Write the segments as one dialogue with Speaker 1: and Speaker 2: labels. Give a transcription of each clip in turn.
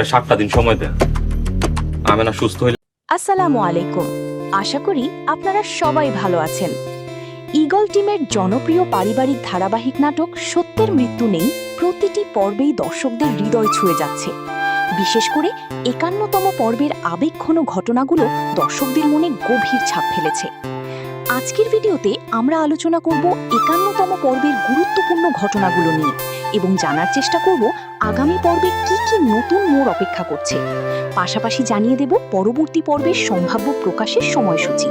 Speaker 1: 7টা দিন সময় দেন, আমেনা সুস্থ হইলে।
Speaker 2: আসসালামু আলাইকুম। আশা করি আপনারা সবাই ভালো আছেন। ঈগল টিমের জনপ্রিয় পারিবারিক ধারাবাহিক নাটক সত্যের মৃত্যু নেই প্রতিটি পর্বেই দর্শকদের হৃদয় ছুঁয়ে যাচ্ছে। বিশেষ করে 51তম পর্বের আবেগঘন ঘটনাগুলো দর্শকদের মনে গভীর ছাপ ফেলেছে। আজকের ভিডিওতে আমরা আলোচনা করব 51তম পর্বের গুরুত্বপূর্ণ ঘটনাগুলো নিয়ে এবং জানার চেষ্টা করব আগামী পর্বে কি কি নতুন মোড় অপেক্ষা করছে। পাশাপাশি জানিয়ে দেব পরবর্তী পর্বের সম্ভাব্য প্রকাশের সময়সূচি।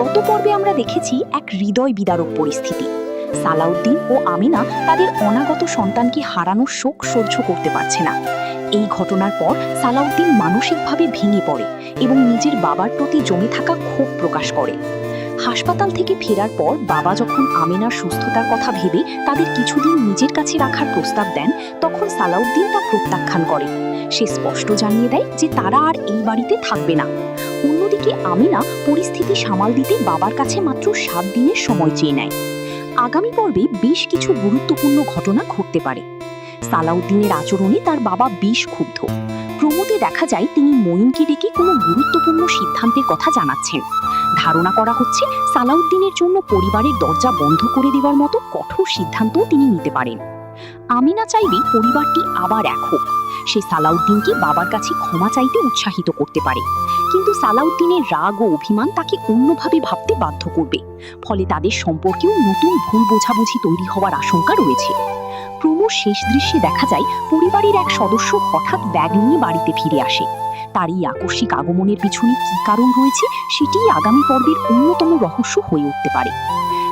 Speaker 2: গত পর্বে আমরা দেখেছি এক হৃদয় বিদারক পরিস্থিতি। সালাউদ্দিন ও আমিনা তাদের অনাগত সন্তানকে হারানোর শোক সহ্য করতে পারছে না। এই ঘটনার পর সালাউদ্দিন মানসিকভাবে ভেঙে পড়ে এবং নিজের বাবার প্রতি জমে থাকা ক্ষোভ প্রকাশ করে। হাসপাতাল থেকে ফেরার পর বাবা যখন আমিনার সুস্থতার কথা ভেবে তাদের কিছুদিন নিজের কাছে রাখার প্রস্তাব দেন, তখন সালাউদ্দিন তা প্রত্যাখ্যান করে। সে স্পষ্ট জানিয়ে দেয় যে তারা আর এই বাড়িতে থাকবে না। অন্যদিকে আমিনা পরিস্থিতি সামাল দিতে বাবার কাছে মাত্র 7 দিনের সময় চেয়ে নেয়। আগামী পর্বে বেশ কিছু গুরুত্বপূর্ণ ঘটনা ঘটতে পারে। সালাউদ্দিনের আচরণে তার বাবা বেশ ক্ষুব্ধ। প্রমোতে দেখা যায় তিনি মঈনকে ডেকে কোনো গুরুত্বপূর্ণ সিদ্ধান্তের কথা জানাচ্ছেন। ধারণা করা হচ্ছে সালাউদ্দিনের জন্য পরিবারের দরজা বন্ধ করে দেওয়ার মতো কঠোর সিদ্ধান্তও তিনি নিতে পারেন। আমিনা চাইলে পরিবারটি আবার এক হোক। সে সালাউদ্দিনকে বাবার কাছে ক্ষমা চাইতে উৎসাহিত করতে পারে, কিন্তু সালাউদ্দিনের রাগ ও অভিমান তাকে অন্যভাবে ভাবতে বাধ্য করবে। ফলে তাদের সম্পর্কেও নতুন ভুল বোঝাবুঝি তৈরি হওয়ার আশঙ্কা রয়েছে। প্রমোর শেষ দৃশ্যে দেখা যায় পরিবারের এক সদস্য হঠাৎ ব্যাগ নিয়ে বাড়িতে ফিরে আসে। তার এই আকস্মিক আগমনের পিছনে কী কারণ রয়েছে সেটিই আগামী পর্বের অন্যতম রহস্য হয়ে উঠতে পারে।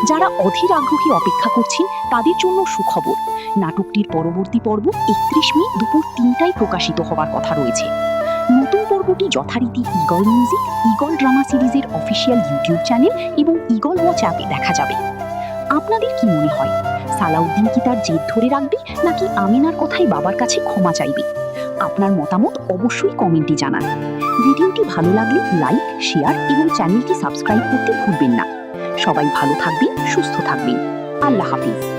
Speaker 2: যারা অধীর আগ্রহে অপেক্ষা করছেন তাদের জন্য সুখবর, নাটকটির পরবর্তী পর্ব 31 মে দুপুর 3টায় প্রকাশিত হওয়ার কথা রয়েছে। নতুন পর্বটি যথারীতি ঈগল মিউজিক, ঈগল ড্রামা সিরিজের অফিসিয়াল ইউটিউব চ্যানেল এবং ঈগল ওয়াচ অ্যাপে দেখা যাবে। আপনাদের কি মনে হয়, সালাউদ্দিন কি তার জেদ ধরে রাখবে নাকি আমিনার কথাই বাবার কাছে ক্ষমা চাইবে? আপনার মতামত অবশ্যই কমেন্টে জানান। ভিডিওটি ভালো লাগলে লাইক, শেয়ার এবং চ্যানেলটি সাবস্ক্রাইব করতে ভুলবেন না। সবাই ভালো থাকবেন, সুস্থ থাকবেন। আল্লাহ হাফিজ।